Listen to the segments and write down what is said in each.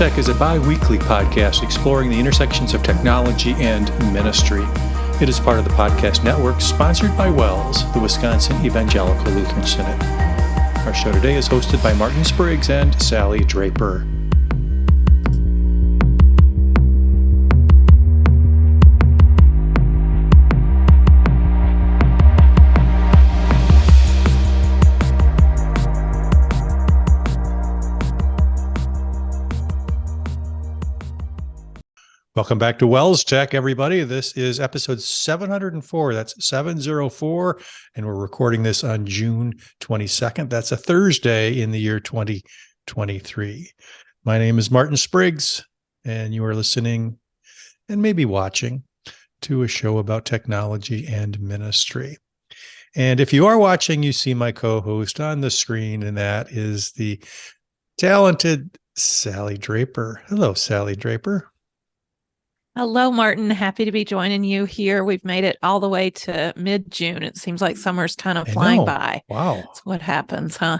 WELSTech is a bi-weekly podcast exploring the intersections of technology and ministry. It is part of the podcast network sponsored by WELS, the Wisconsin Evangelical Lutheran Synod. Our show today is hosted by Martin Spriggs and Sally Draper. Welcome back to WELSTech, everybody. This is episode 704. That's 704, and we're recording this on June 22nd. That's a Thursday in the year 2023. My name is Martin Spriggs, and you are listening and maybe watching to a show about technology and ministry. And if you are watching, you see my co-host on the screen, and that is the talented Sally Draper. Hello, Sally Draper. Hello, Martin. Happy to be joining you here. We've made it all the way to mid-June. It seems like summer's kind of flying by. Wow. That's what happens, huh?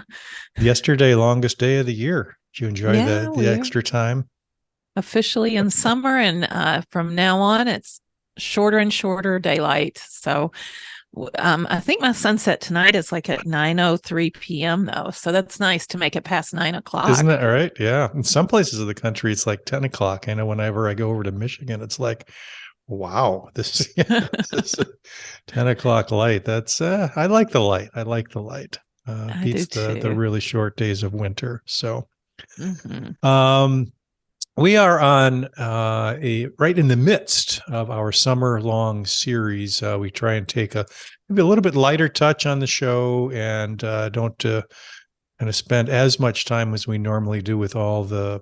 Yesterday, longest day of the year. Did you enjoy the extra time? Officially in summer, and from now on, it's shorter and shorter daylight. So I think my sunset tonight is like at 9:03 p.m. though. So that's nice to make it past 9 o'clock. Isn't that right? Yeah. In some places of the country, it's like 10 o'clock. I know whenever I go over to Michigan, it's like, wow, this is 10 o'clock light. That's, I like the light. I like the light. Beats the really short days of winter. So, we are on right in the midst of our summer-long series. We try and take maybe a little bit lighter touch on the show, and don't kind of spend as much time as we normally do with all the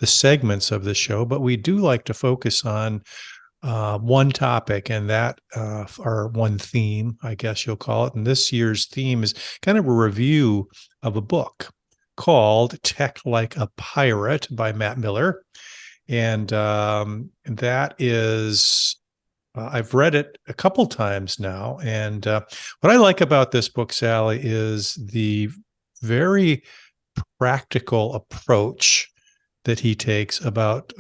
segments of the show. But we do like to focus on one topic, and that or one theme, I guess you'll call it. And this year's theme is kind of a review of a book called Tech Like a Pirate by Matt Miller. And that is, I've read it a couple times now. And what I like about this book, Sally, is the very practical approach that he takes about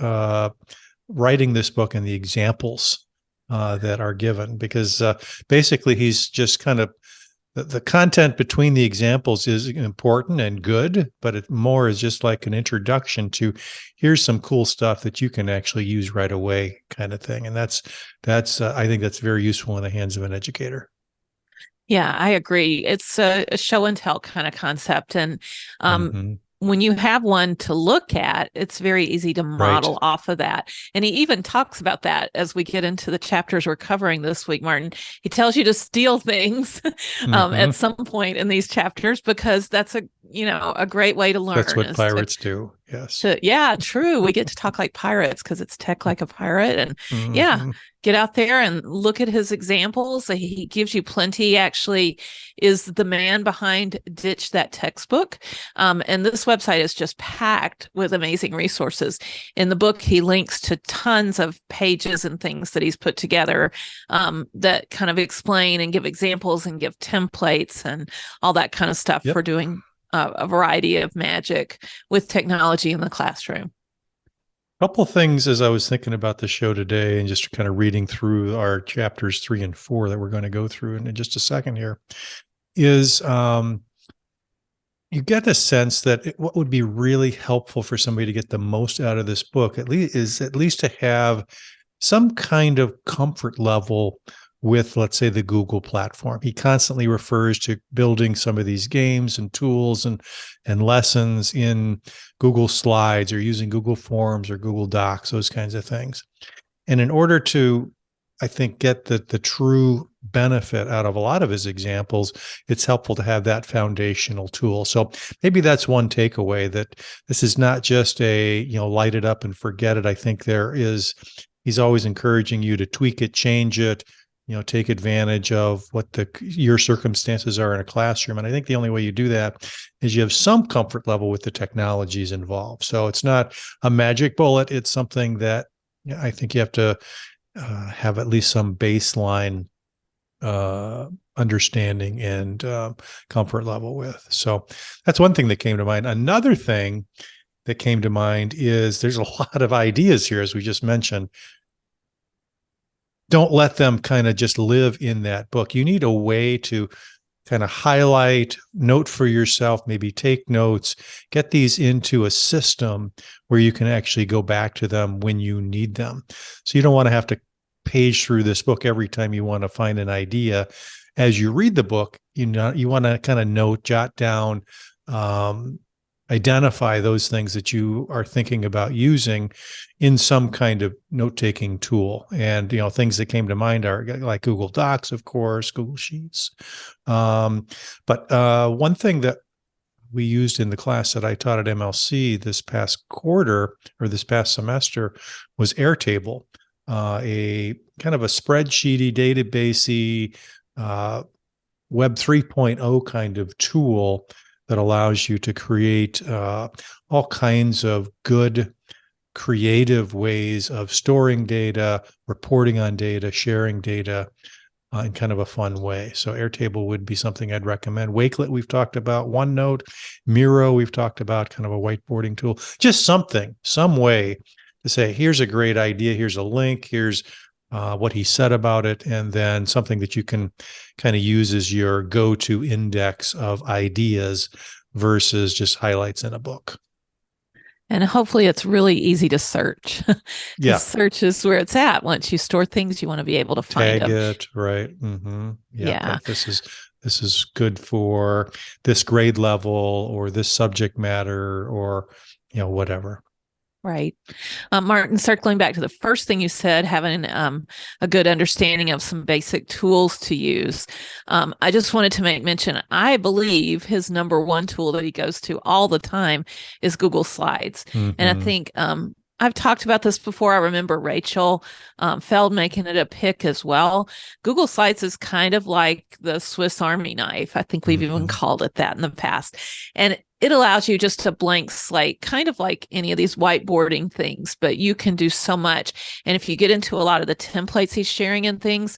writing this book and the examples that are given. Because basically he's just kind of, the content between the examples is important and good, but it more is just like an introduction to here's some cool stuff that you can actually use right away kind of thing. And that's I think that's very useful in the hands of an educator. Yeah, I agree. It's a show and tell kind of concept. And when you have one to look at, it's very easy to model off of that. And he even talks about that as we get into the chapters we're covering this week, Martin. He tells you to steal things at some point in these chapters, because that's a great way to learn. That's what pirates do. Yes. Yeah, true. We get to talk like pirates because it's Tech Like a Pirate. And get out there and look at his examples. He gives you plenty. Actually is the man behind Ditch That Textbook. And this website is just packed with amazing resources. In the book, he links to tons of pages and things that he's put together that kind of explain and give examples and give templates and all that kind of stuff for doing a variety of magic with technology in the classroom. A couple of things as I was thinking about the show today and just kind of reading through our chapters 3 and 4 that we're going to go through in just a second here is you get a sense that what would be really helpful for somebody to get the most out of this book at least to have some kind of comfort level with, let's say, the Google platform. He constantly refers to building some of these games and tools and lessons in Google Slides or using Google Forms or Google Docs, those kinds of things. And in order to, I think, get the true benefit out of a lot of his examples, it's helpful to have that foundational tool. So maybe that's one takeaway, that this is not just a, light it up and forget it. I think he's always encouraging you to tweak it, change it, take advantage of what your circumstances are in a classroom. And I think the only way you do that is you have some comfort level with the technologies involved. So it's not a magic bullet. It's something that I think you have to have at least some baseline understanding and comfort level with. So that's one thing that came to mind. Another thing that came to mind is there's a lot of ideas here, as we just mentioned. Don't let them kind of just live in that book. You need a way to kind of highlight, note for yourself, maybe take notes, get these into a system where you can actually go back to them when you need them. So you don't want to have to page through this book every time you want to find an idea. As you read the book, you want to kind of note, jot down, identify those things that you are thinking about using in some kind of note-taking tool. And, things that came to mind are like Google Docs, of course, Google Sheets. But one thing that we used in the class that I taught at MLC this past quarter or this past semester was Airtable, a kind of a spreadsheety, databasey, Web 3.0 kind of tool that allows you to create all kinds of good, creative ways of storing data, reporting on data, sharing data in kind of a fun way. So Airtable would be something I'd recommend. Wakelet, we've talked about. OneNote, Miro, we've talked about, kind of a whiteboarding tool. Just something, some way to say, here's a great idea, here's a link, here's what he said about it, and then something that you can kind of use as your go-to index of ideas versus just highlights in a book. And hopefully it's really easy to search. Yeah. Search is where it's at. Once you store things, you want to be able to find Tag them. it, right? Mm-hmm. Yeah. Like this is good for this grade level or this subject matter or whatever. Right. Martin, circling back to the first thing you said, having a good understanding of some basic tools to use. I just wanted to make mention, I believe his number one tool that he goes to all the time is Google Slides. Mm-hmm. And I think I've talked about this before. I remember Rachel Feld making it a pick as well. Google Slides is kind of like the Swiss Army knife. I think we've even called it that in the past. And it allows you just a blank slate, kind of like any of these whiteboarding things, but you can do so much. And if you get into a lot of the templates he's sharing and things,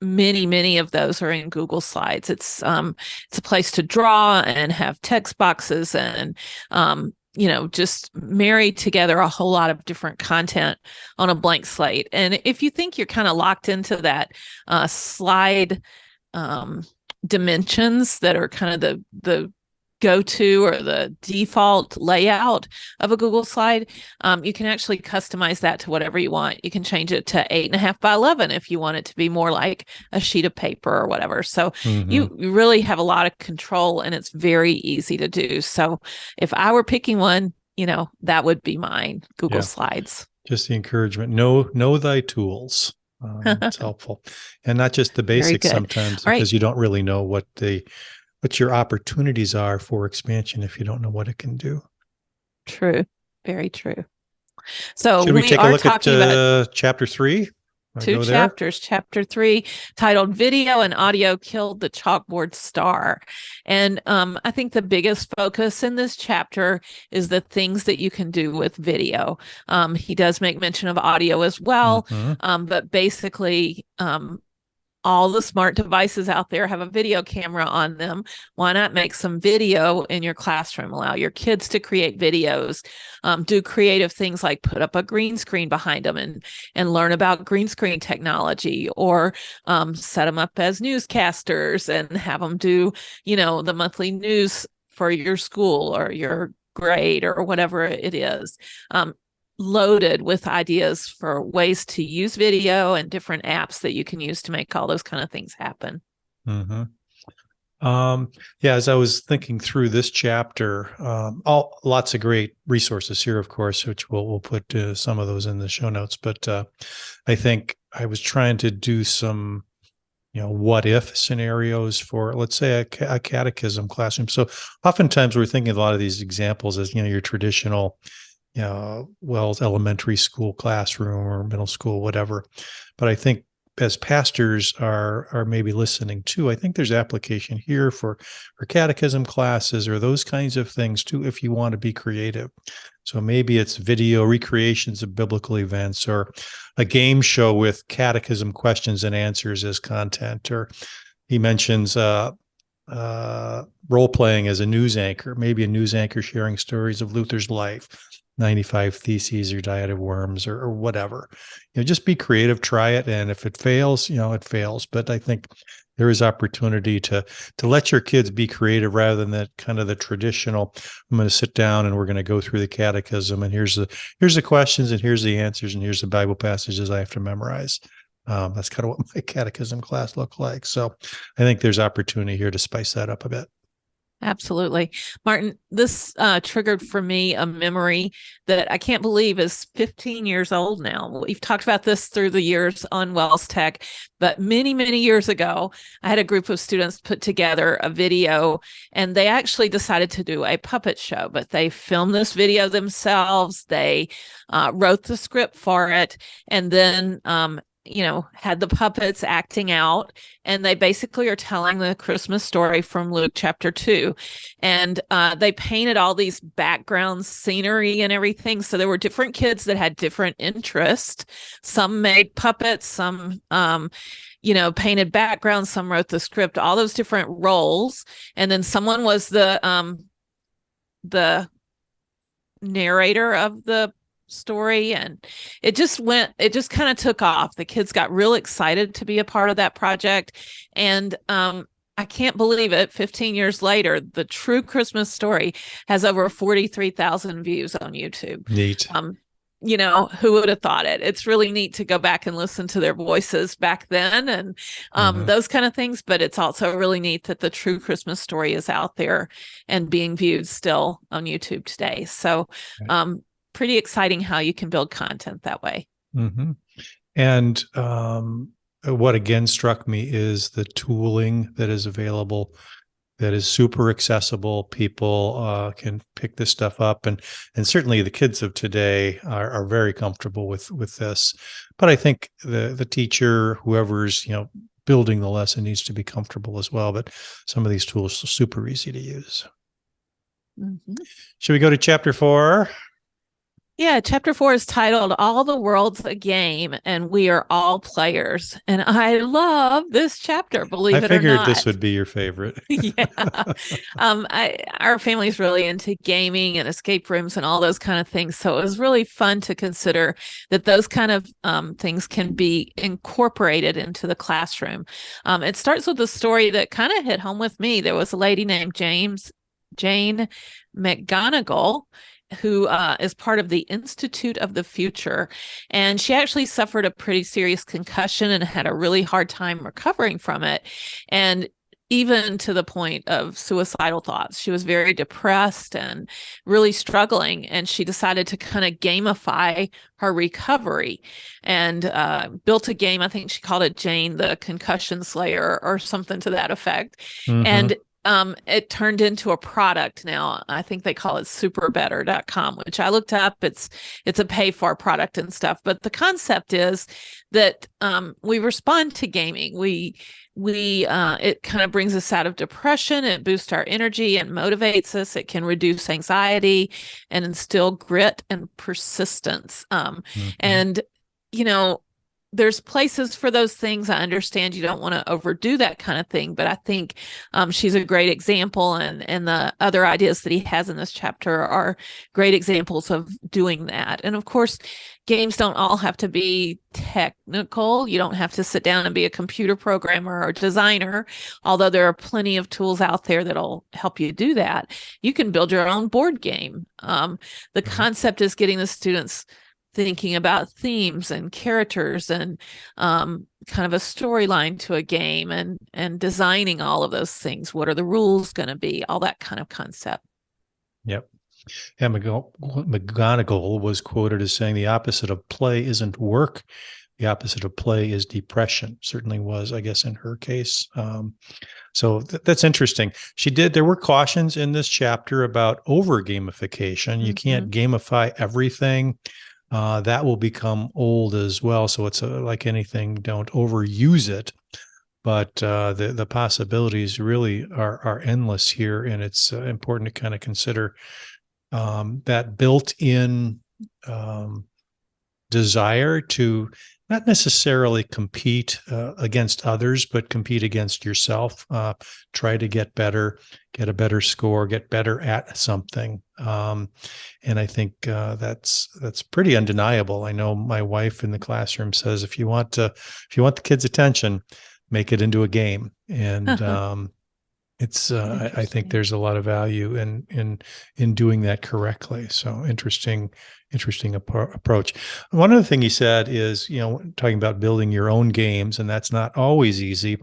many of those are in Google Slides. It's a place to draw and have text boxes and just marry together a whole lot of different content on a blank slate. And if you think you're kind of locked into that slide dimensions that are kind of the go-to or the default layout of a Google slide, you can actually customize that to whatever you want. You can change it to 8.5 by 11 if you want it to be more like a sheet of paper or whatever. So you really have a lot of control, and it's very easy to do. So if I were picking one, that would be mine, Google Slides. Just the encouragement. Know thy tools. It's helpful. And not just the basics sometimes, because you don't really know what your opportunities are for expansion if you don't know what it can do. True. Very true. So should we take a look at chapter 3? Two chapters. Chapter 3, titled "Video and Audio Killed the Chalkboard Star." And I think the biggest focus in this chapter is the things that you can do with video. He does make mention of audio as well, but basically all the smart devices out there have a video camera on them. Why not make some video in your classroom? Allow your kids to create videos, do creative things like put up a green screen behind them and learn about green screen technology, or set them up as newscasters and have them do, the monthly news for your school or your grade or whatever it is. Loaded with ideas for ways to use video and different apps that you can use to make all those kind of things happen. As I was thinking through this chapter, lots of great resources here, of course, which we'll put some of those in the show notes. But I think I was trying to do some, what if scenarios for, let's say, a catechism classroom. So oftentimes we're thinking of a lot of these examples as, your traditional elementary school classroom or middle school, whatever. But I think as pastors are maybe listening too, I think there's application here for catechism classes or those kinds of things too, if you want to be creative. So maybe it's video recreations of biblical events, or a game show with catechism questions and answers as content, or he mentions role playing as a news anchor, maybe a news anchor sharing stories of Luther's life, 95 Theses or Diet of Worms or whatever. Just be creative, try it. And if it fails, it fails. But I think there is opportunity to let your kids be creative rather than that kind of the traditional, I'm going to sit down and we're going to go through the catechism and here's the questions and here's the answers and here's the Bible passages I have to memorize. That's kind of what my catechism class looked like. So I think there's opportunity here to spice that up a bit. Absolutely. Martin, this triggered for me a memory that I can't believe is 15 years old now. We've talked about this through the years on WELSTech, but many, many years ago, I had a group of students put together a video, and they actually decided to do a puppet show, but they filmed this video themselves. They wrote the script for it, and then had the puppets acting out, and they basically are telling the Christmas story from Luke chapter 2. And they painted all these background scenery and everything. So there were different kids that had different interests. Some made puppets, some painted backgrounds, some wrote the script, all those different roles. And then someone was the narrator of the story, and it just kind of took off. The kids got real excited to be a part of that project, and I can't believe it, 15 years later, the True Christmas Story has over 43,000 views on YouTube. Neat. Who would have thought it? It's really neat to go back and listen to their voices back then and those kind of things. But it's also really neat that the True Christmas Story is out there and being viewed still on YouTube today. So pretty exciting how you can build content that way. Mm-hmm. And what again struck me is the tooling that is available that is super accessible. People can pick this stuff up, and certainly the kids of today are very comfortable with this. But I think the teacher, whoever's building the lesson, needs to be comfortable as well. But some of these tools are super easy to use. Mm-hmm. Should we go to chapter 4? Yeah, chapter 4 is titled All the World's a Game and We Are All Players. And I love this chapter, believe it or not. I figured this would be your favorite. Yeah. Our family's really into gaming and escape rooms and all those kind of things. So it was really fun to consider that those kind of things can be incorporated into the classroom. It starts with a story that kind of hit home with me. There was a lady named Jane McGonigal, who is part of the Institute of the Future. And she actually suffered a pretty serious concussion and had a really hard time recovering from it. And even to the point of suicidal thoughts. She was very depressed and really struggling. And she decided to kind of gamify her recovery and built a game. I think she called it Jane, the Concussion Slayer, or something to that effect. Mm-hmm. And it turned into a product now. I think they call it superbetter.com, which I looked up. It's a pay for product and stuff. But the concept is that we respond to gaming. It kind of brings us out of depression. It boosts our energy and motivates us. It can reduce anxiety and instill grit and persistence. And, there's places for those things. I understand you don't want to overdo that kind of thing, but I think she's a great example, and the other ideas that he has in this chapter are great examples of doing that. And of course, games don't all have to be technical. You don't have to sit down and be a computer programmer or designer, although there are plenty of tools out there that'll help you do that. You can build your own board game. The concept is getting the students thinking about themes and characters and kind of a storyline to a game and designing all of those things. What are the rules going to be? All that kind of concept. Yep. And McGonigal was quoted as saying the opposite of play isn't work. The opposite of play is depression. Certainly was, I guess, in her case. So that's interesting. There were cautions in this chapter about over gamification. Mm-hmm. You can't gamify everything. That will become old as well. So it's like anything, don't overuse it. But the possibilities really are endless here. And it's important to kind of consider that built-in desire to not necessarily compete against others, but compete against yourself. Try to get better, get a better score, get better at something. And I think that's pretty undeniable. I know my wife in the classroom says, if you want the kids' attention, make it into a game. And it's I think there's a lot of value in doing that correctly. So interesting approach. One other thing he said is, talking about building your own games, and that's not always easy.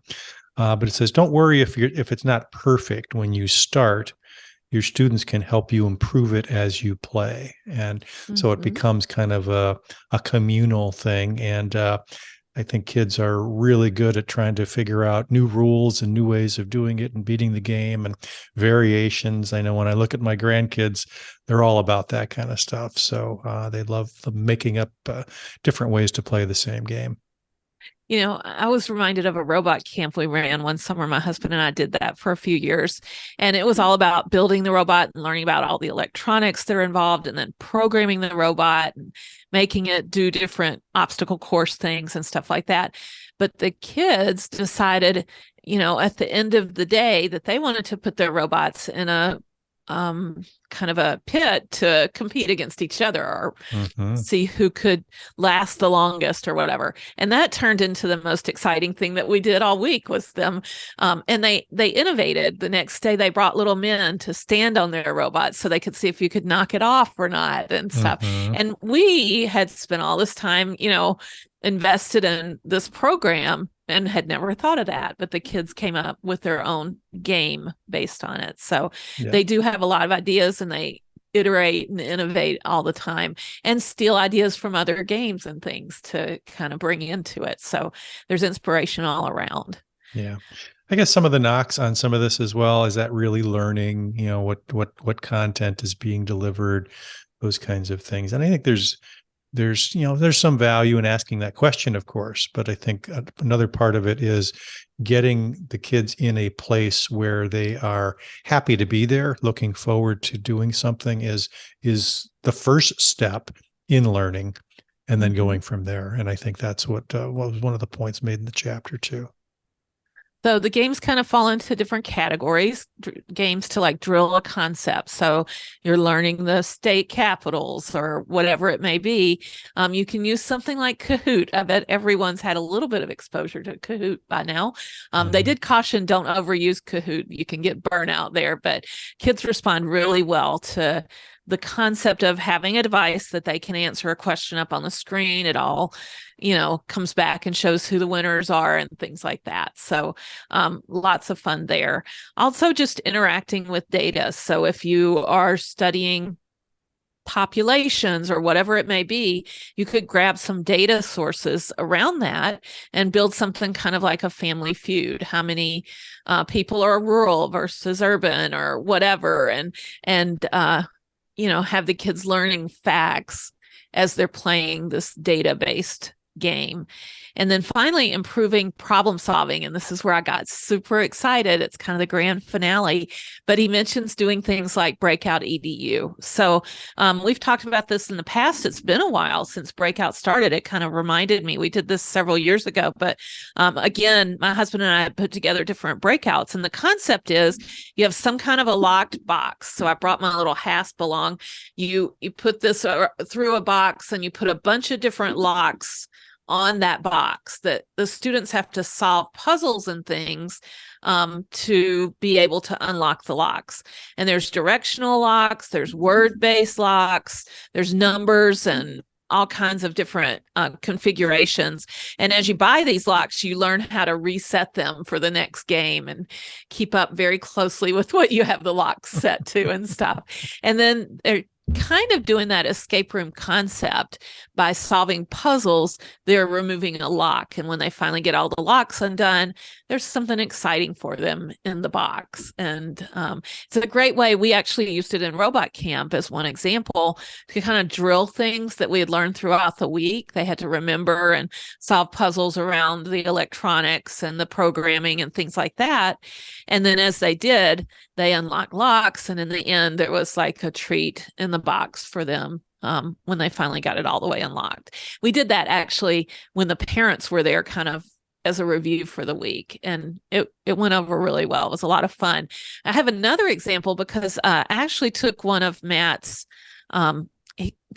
But it says, don't worry if it's not perfect when you start. Your students can help you improve it as you play, and so it becomes kind of a communal thing. And I think kids are really good at trying to figure out new rules and new ways of doing it and beating the game and variations. I know when I look at my grandkids, they're all about that kind of stuff. So they love making up different ways to play the same game. I was reminded of a robot camp we ran one summer. My husband and I did that for a few years. And it was all about building the robot and learning about all the electronics that are involved, and then programming the robot and making it do different obstacle course things and stuff like that. But the kids decided, at the end of the day, that they wanted to put their robots in a kind of a pit to compete against each other, or see who could last the longest or whatever. And that turned into the most exciting thing that we did all week was them. And they innovated. The next day they brought little men to stand on their robots so they could see if you could knock it off or not and stuff. And we had spent all this time, invested in this program and had never thought of that, but the kids came up with their own game based on it. So they do have a lot of ideas, and they iterate and innovate all the time and steal ideas from other games and things to kind of bring into it. So there's inspiration all around. Yeah. I guess some of the knocks on some of this as well is that really learning, what content is being delivered, those kinds of things. And I think there's some value in asking that question, of course, but I think another part of it is getting the kids in a place where they are happy to be there, looking forward to doing something is the first step in learning, and then going from there. And I think that's what was one of the points made in the chapter too. So the games kind of fall into different categories, games to like drill a concept. So you're learning the state capitals or whatever it may be. You can use something like Kahoot. I bet everyone's had a little bit of exposure to Kahoot by now. They did caution, don't overuse Kahoot. You can get burnout there, but kids respond really well to the concept of having a device that they can answer a question up on the screen. It all, comes back and shows who the winners are and things like that. So lots of fun there. Also just interacting with data. So if you are studying populations or whatever it may be, you could grab some data sources around that and build something kind of like a family feud. How many people are rural versus urban or whatever, and have the kids learning facts as they're playing this data-based game. And then finally, improving problem solving. And this is where I got super excited. It's kind of the grand finale, but he mentions doing things like Breakout EDU. So we've talked about this in the past. It's been a while since Breakout started. It kind of reminded me, we did this several years ago, but again, my husband and I put together different breakouts. And the concept is you have some kind of a locked box. So I brought my little hasp along. You put this through a box and you put a bunch of different locks on that box that the students have to solve puzzles and things to be able to unlock the locks. And there's directional locks, there's word-based locks, there's numbers and all kinds of different configurations. And as you buy these locks, you learn how to reset them for the next game and keep up very closely with what you have the locks set to and stuff. And then they're kind of doing that escape room concept by solving puzzles. They're removing a lock, and when they finally get all the locks undone, there's something exciting for them in the box. And it's a great way. We actually used it in Robot Camp as one example to kind of drill things that we had learned throughout the week. They had to remember and solve puzzles around the electronics and the programming and things like that. And then as they did, they unlocked locks, and in the end there was like a treat in the box for them when they finally got it all the way unlocked. We did that actually when the parents were there, kind of as a review for the week, and it went over really well. It was a lot of fun. I have another example because I actually took one of Matt's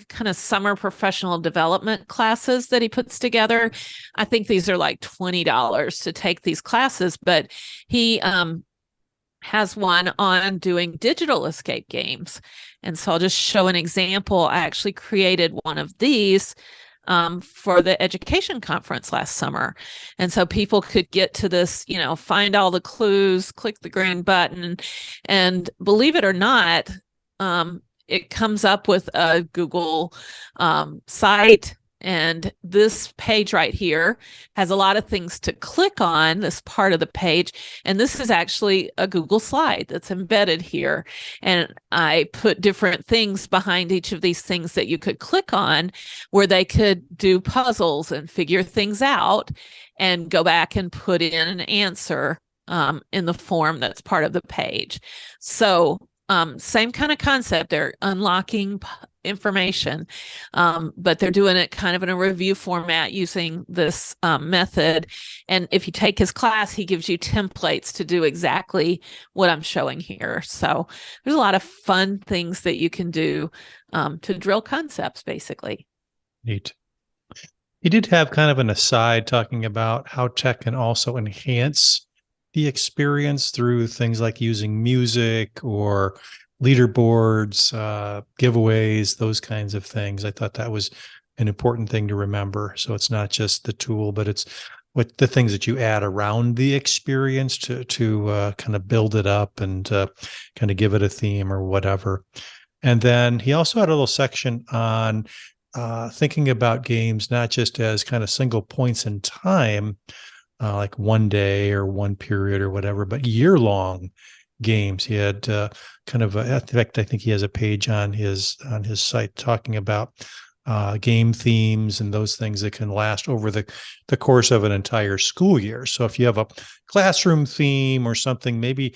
kind of summer professional development classes that he puts together. I think these are like $20 to take these classes, but he has one on doing digital escape games. And so I'll just show an example. I actually created one of these for the education conference last summer. And so people could get to this, find all the clues, click the green button, and believe it or not, it comes up with a Google site. And this page right here has a lot of things to click on, this part of the page. And this is actually a Google slide that's embedded here. And I put different things behind each of these things that you could click on where they could do puzzles and figure things out and go back and put in an answer in the form that's part of the page. So same kind of concept. They're unlocking information, but they're doing it kind of in a review format using this method. And if you take his class, he gives you templates to do exactly what I'm showing here. So there's a lot of fun things that you can do to drill concepts, basically. Neat. He did have kind of an aside talking about how tech can also enhance the experience through things like using music or leaderboards, giveaways, those kinds of things. I thought that was an important thing to remember. So it's not just the tool, but it's what the things that you add around the experience to kind of build it up and kind of give it a theme or whatever. And then he also had a little section on thinking about games not just as kind of single points in time, like one day or one period or whatever, but year-long games. He had kind of, in fact, I think he has a page on his site talking about game themes and those things that can last over the course of an entire school year. So if you have a classroom theme or something, maybe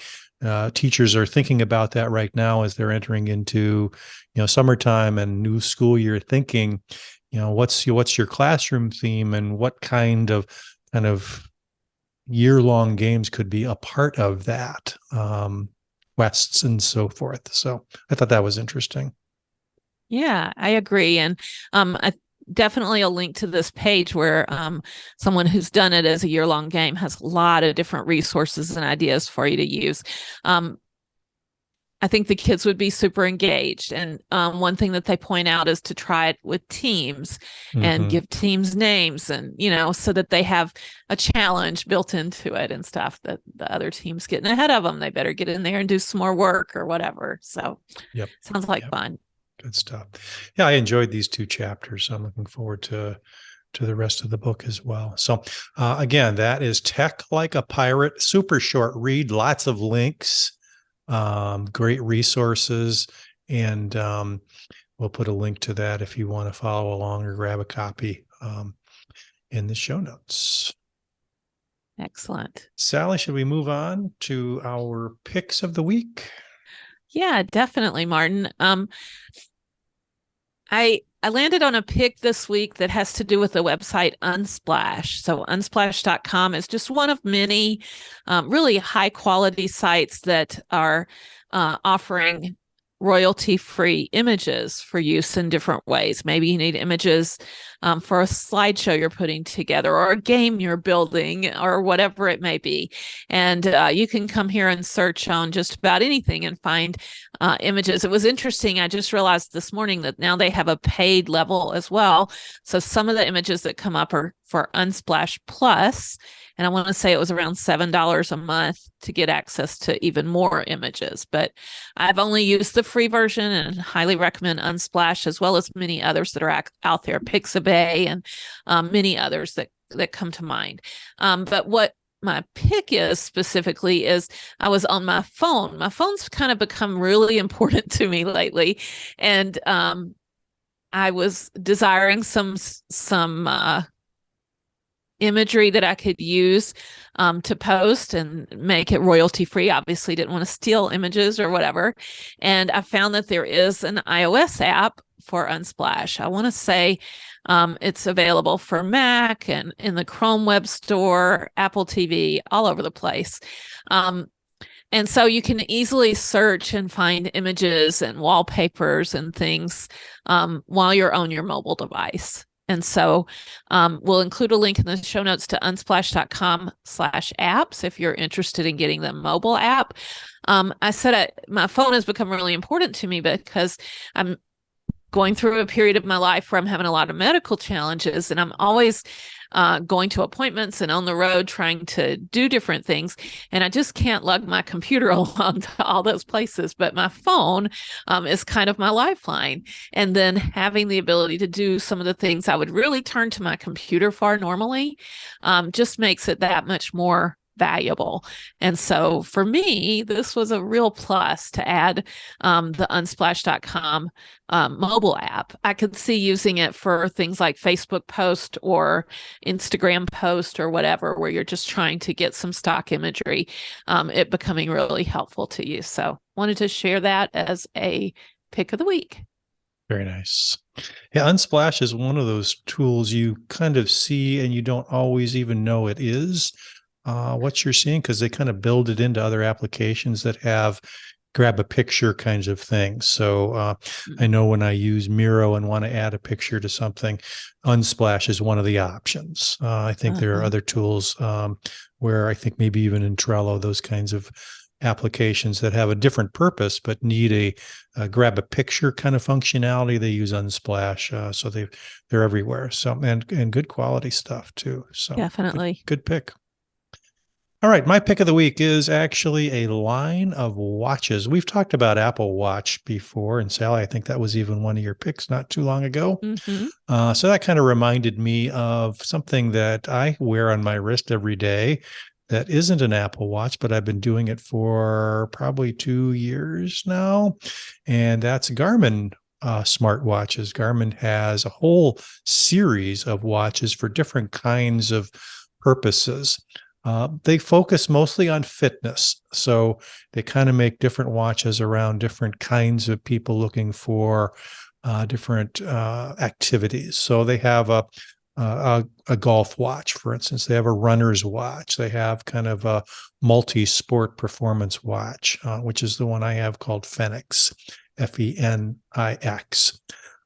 teachers are thinking about that right now as they're entering into, summertime and new school year, thinking, what's your classroom theme and what kind of year-long games could be a part of that, quests and so forth. So I thought that was interesting. Yeah, I agree. And I definitely a link to this page where someone who's done it as a year-long game has a lot of different resources and ideas for you to use. I think the kids would be super engaged. And one thing that they point out is to try it with teams and give teams names and, so that they have a challenge built into it and stuff that the other team's getting ahead of them. They better get in there and do some more work or whatever. So sounds like fun. Good stuff. Yeah, I enjoyed these 2 chapters. So I'm looking forward to the rest of the book as well. So again, that is Tech Like a Pirate, super short read, lots of links. Great resources, and we'll put a link to that if you want to follow along or grab a copy in the show notes. Excellent. Sally, should we move on to our picks of the week? Yeah, definitely, Martin. I landed on a pick this week that has to do with the website Unsplash. So unsplash.com is just one of many really high quality sites that are offering royalty-free images for use in different ways. Maybe you need images for a slideshow you're putting together or a game you're building or whatever it may be. And you can come here and search on just about anything and find images. It was interesting. I just realized this morning that now they have a paid level as well. So some of the images that come up are for Unsplash Plus. And I want to say it was around $7 a month to get access to even more images. But I've only used the free version and highly recommend Unsplash, as well as many others that are out there, Pixabay and many others that come to mind. But what my pick is specifically is I was on my phone. My phone's kind of become really important to me lately. And I was desiring some imagery that I could use to post and make it royalty free. Obviously didn't want to steal images or whatever. And I found that there is an iOS app for Unsplash. I want to say it's available for Mac and in the Chrome Web Store, Apple TV, all over the place. And so you can easily search and find images and wallpapers and things while you're on your mobile device. And so we'll include a link in the show notes to unsplash.com/apps if you're interested in getting the mobile app. I said my phone has become really important to me because I'm going through a period of my life where I'm having a lot of medical challenges, and I'm always going to appointments and on the road trying to do different things. And I just can't lug my computer along to all those places. But my phone is kind of my lifeline. And then having the ability to do some of the things I would really turn to my computer for normally just makes it that much more valuable. And so for me, this was a real plus to add the unsplash.com mobile app. I could see using it for things like Facebook post or Instagram post or whatever, where you're just trying to get some stock imagery, it becoming really helpful to you. So wanted to share that as a pick of the week. Very nice. Yeah, Unsplash is one of those tools you kind of see and you don't always even know it is what you're seeing, because they kind of build it into other applications that have grab a picture kinds of things. So I know when I use Miro and want to add a picture to something, Unsplash is one of the options. I think there are other tools where I think maybe even in Trello, those kinds of applications that have a different purpose but need a grab a picture kind of functionality, they use Unsplash. So they're everywhere. So and good quality stuff too. So definitely good pick. All right, my pick of the week is actually a line of watches. We've talked about Apple Watch before, and Sally, I think that was even one of your picks not too long ago. So that kind of reminded me of something that I wear on my wrist every day that isn't an Apple Watch, but I've been doing it for probably 2 years now, and that's Garmin smartwatches. Garmin has a whole series of watches for different kinds of purposes. They focus mostly on fitness. So they kind of make different watches around different kinds of people looking for different activities. So they have a golf watch, for instance. They have a runner's watch. They have kind of a multi-sport performance watch, which is the one I have called Fenix, Fenix.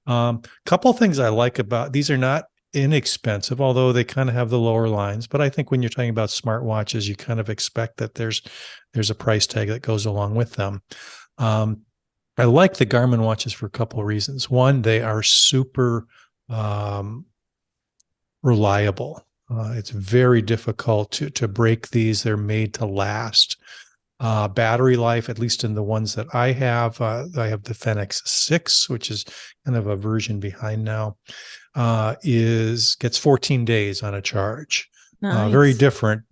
Couple of things I like about these are not inexpensive, although they kind of have the lower lines. But I think when you're talking about smartwatches, you kind of expect that there's a price tag that goes along with them. I like the Garmin watches for a couple of reasons. One, they are super reliable. It's very difficult to break these. They're made to last. Battery life, at least in the ones that I have the Fenix 6, which is kind of a version behind now, gets 14 days on a charge. Nice. Very different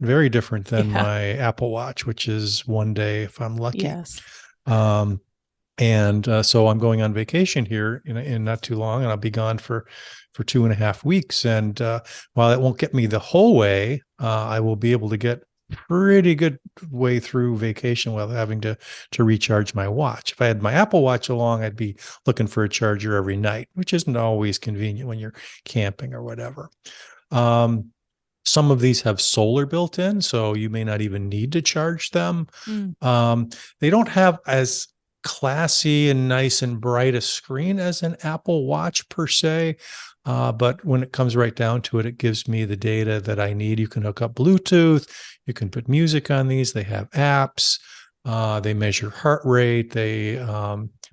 than my Apple Watch, which is 1 day if I'm lucky. Yes. So I'm going on vacation here in not too long, and I'll be gone for 2.5 weeks. And while it won't get me the whole way, I will be able to get pretty good way through vacation without having to recharge my watch. If I had my Apple Watch along, I'd be looking for a charger every night, which isn't always convenient when you're camping or whatever. Some of these have solar built in, so you may not even need to charge them. They don't have as classy and nice and bright a screen as an Apple Watch per se. But when it comes right down to it, it gives me the data that I need. You can hook up Bluetooth. You can put music on these. They have apps. They measure heart rate. They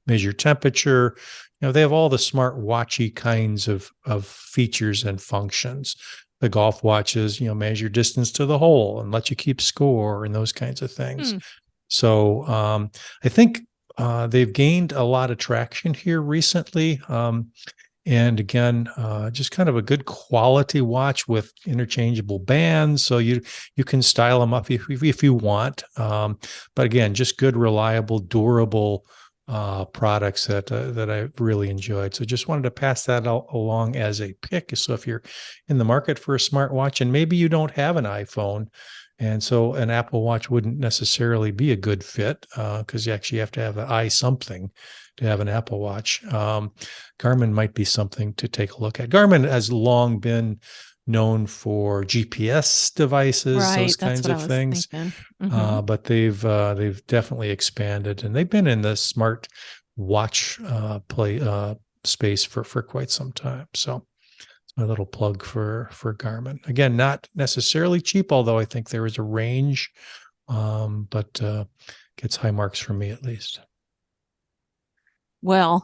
measure temperature. They have all the smart watchy kinds of features and functions. The golf watches, measure distance to the hole and let you keep score and those kinds of things. So I think they've gained a lot of traction here recently. And again, just kind of a good quality watch with interchangeable bands. So you can style them up if you want. But again, just good, reliable, durable products that I've really enjoyed. So just wanted to pass that along as a pick. So if you're in the market for a smartwatch and maybe you don't have an iPhone, And so an Apple Watch wouldn't necessarily be a good fit because you actually have to have an eye something to have an Apple Watch. Garmin might be something to take a look at. Garmin has long been known for GPS devices, Right. those That's kinds what I of was things. thinking. Hmm. But they've definitely expanded, and they've been in the smart watch play space for quite some time. So it's my little plug for Garmin. Again, not necessarily cheap, although I think there is a range, but gets high marks from me at least. Well,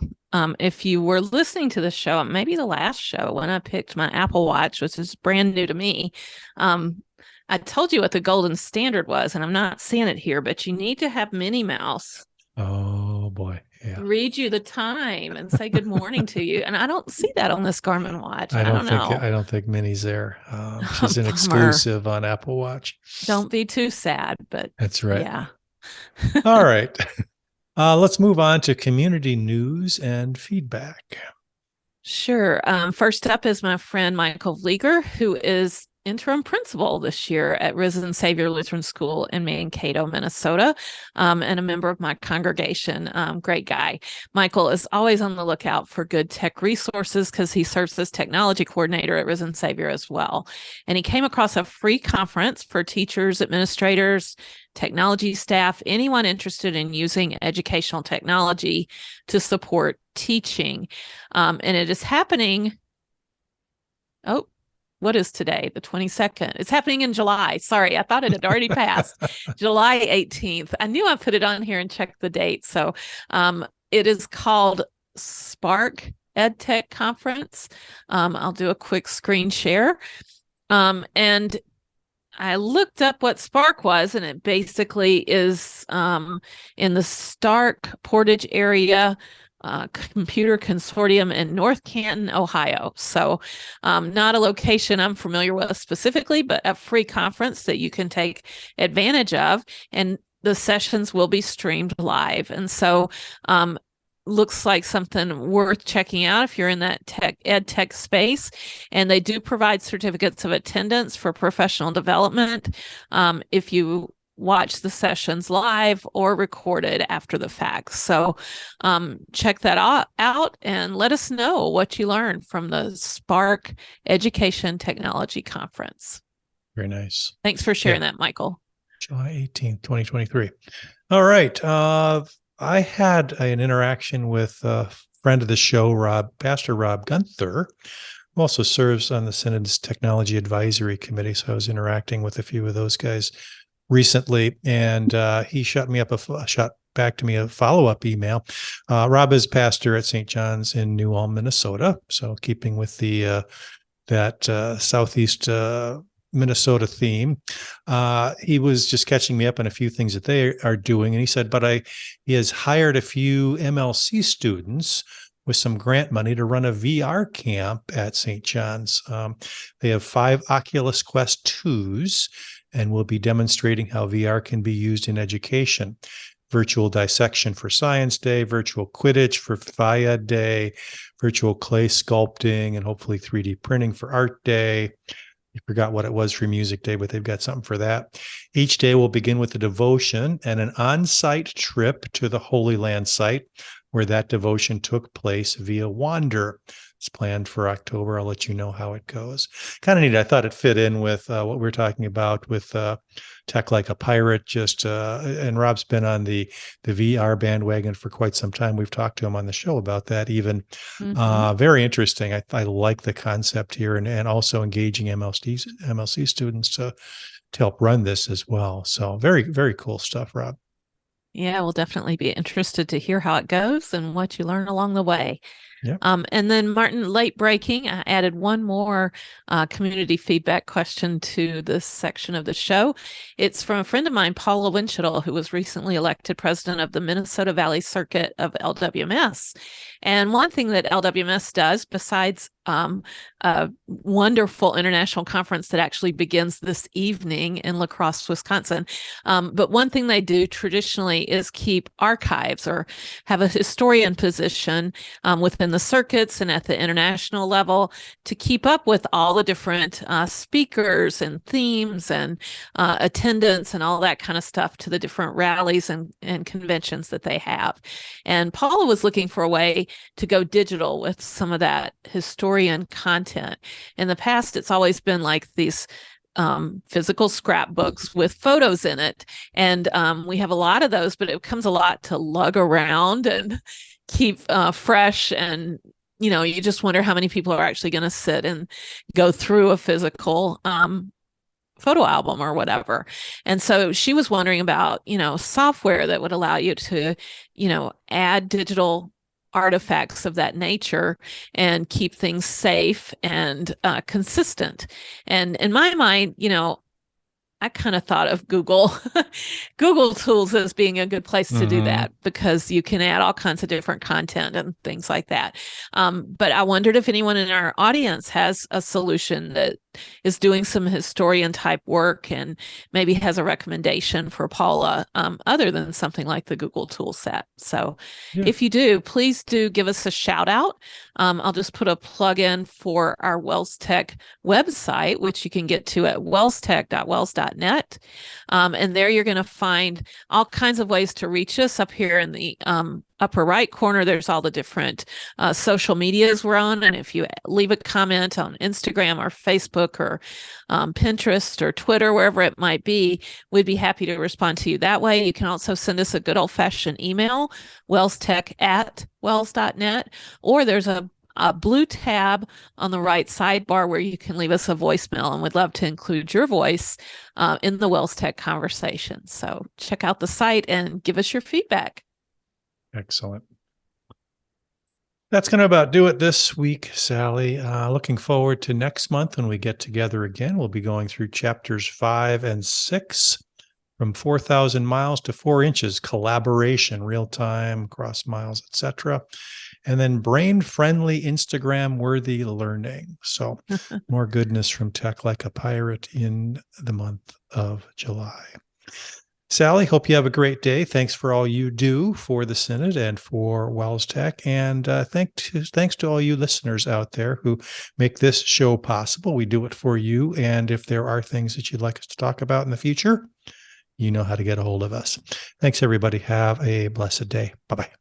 if you were listening to the show, maybe the last show when I picked my Apple Watch, which is brand new to me, I told you what the golden standard was, and I'm not seeing it here, but you need to have Minnie Mouse Oh boy, yeah. read you the time and say good morning to you. And I don't see that on this Garmin watch. I don't know. I don't think Minnie's there. She's an Bummer. exclusive on Apple Watch. Don't be too sad, but That's right. yeah. All right. Let's move on to community news and feedback. Sure. First up is my friend Michael Vlieger, who is interim principal this year at Risen Savior Lutheran School in Mankato, Minnesota, and a member of my congregation. Great guy. Michael is always on the lookout for good tech resources because he serves as technology coordinator at Risen Savior as well. And he came across a free conference for teachers, administrators, technology staff, anyone interested in using educational technology to support teaching. And it is happening. Oh, what is today? The 22nd. It's happening in July. Sorry, I thought it had already passed. July 18th. I knew I put it on here and checked the date. So it is called Spark EdTech Conference. I'll do a quick screen share. And I looked up what Spark was, and it basically is in the Stark Portage area computer consortium in North Canton, Ohio. So not a location I'm familiar with specifically, but a free conference that you can take advantage of. And the sessions will be streamed live. And so looks like something worth checking out if you're in that ed tech space. And they do provide certificates of attendance for professional development if you watch the sessions live or recorded after the fact. So check that out and let us know what you learned from the Spark Education Technology Conference. Very nice. Thanks for sharing that, Michael. July 18th, 2023. All right. I had an interaction with a friend of the show, Pastor Rob Gunther, who also serves on the Synod's Technology Advisory Committee. So I was interacting with a few of those guys recently, and he shot back to me a follow-up email. Rob is pastor at St. John's in New Ulm, Minnesota. So keeping with the that southeast Minnesota theme. He was just catching me up on a few things that they are doing. And he said, he has hired a few MLC students with some grant money to run a VR camp at St. John's. They have 5 Oculus Quest 2s and will be demonstrating how VR can be used in education. Virtual dissection for Science Day, virtual Quidditch for Phi Ed Day, virtual clay sculpting, and hopefully 3D printing for Art Day. I forgot what it was for Music Day, but they've got something for that. Each day will begin with a devotion and an on-site trip to the Holy Land site where that devotion took place via Wander. It's planned for October. I'll let you know how it goes. Kind of neat. I thought it fit in with what we're talking about with Tech Like a Pirate. And Rob's been on the VR bandwagon for quite some time. We've talked to him on the show about that even. Very interesting. I like the concept here and also engaging MLC students to help run this as well. So very, very cool stuff, Rob. Yeah, we'll definitely be interested to hear how it goes and what you learn along the way. Yeah. And then Martin, late breaking, I added one more community feedback question to this section of the show. It's from a friend of mine, Paula Winchell, who was recently elected president of the Minnesota Valley Circuit of LWMS. And one thing that LWMS does, besides a wonderful international conference that actually begins this evening in La Crosse, Wisconsin. But one thing they do traditionally is keep archives or have a historian position within in the circuits and at the international level to keep up with all the different speakers and themes and attendance and all that kind of stuff to the different rallies and conventions that they have. And Paula was looking for a way to go digital with some of that historian content. In the past, it's always been like these physical scrapbooks with photos in it. And we have a lot of those, but it becomes a lot to lug around and keep fresh. And, you just wonder how many people are actually going to sit and go through a physical photo album or whatever. And so she was wondering about, software that would allow you to, add digital artifacts of that nature and keep things safe and consistent. And in my mind, I kind of thought of Google Tools as being a good place to do that, because you can add all kinds of different content and things like that. But I wondered if anyone in our audience has a solution that is doing some historian type work and maybe has a recommendation for Paula other than something like the Google tool set. So if you do, please do give us a shout out. I'll just put a plug in for our WELSTech website, which you can get to at welstech.wels.net. And there you're going to find all kinds of ways to reach us. Up here in the upper right corner, there's all the different social medias we're on. And if you leave a comment on Instagram or Facebook or Pinterest or Twitter, wherever it might be, we'd be happy to respond to you that way. You can also send us a good old-fashioned email, welstech@wels.net, or there's a blue tab on the right sidebar where you can leave us a voicemail, and we'd love to include your voice in the WELSTech conversation. So check out the site and give us your feedback. Excellent. That's going to about do it this week, Sally. Looking forward to next month when we get together again. We'll be going through chapters 5 and 6, from 4,000 miles to 4 inches, collaboration, real-time, cross miles, etc. And then brain-friendly, Instagram-worthy learning. So more goodness from Tech Like a Pirate in the month of July. Sally, hope you have a great day. Thanks for all you do for the Synod and for WELSTech. And thanks to all you listeners out there who make this show possible. We do it for you. And if there are things that you'd like us to talk about in the future, you know how to get a hold of us. Thanks, everybody. Have a blessed day. Bye-bye.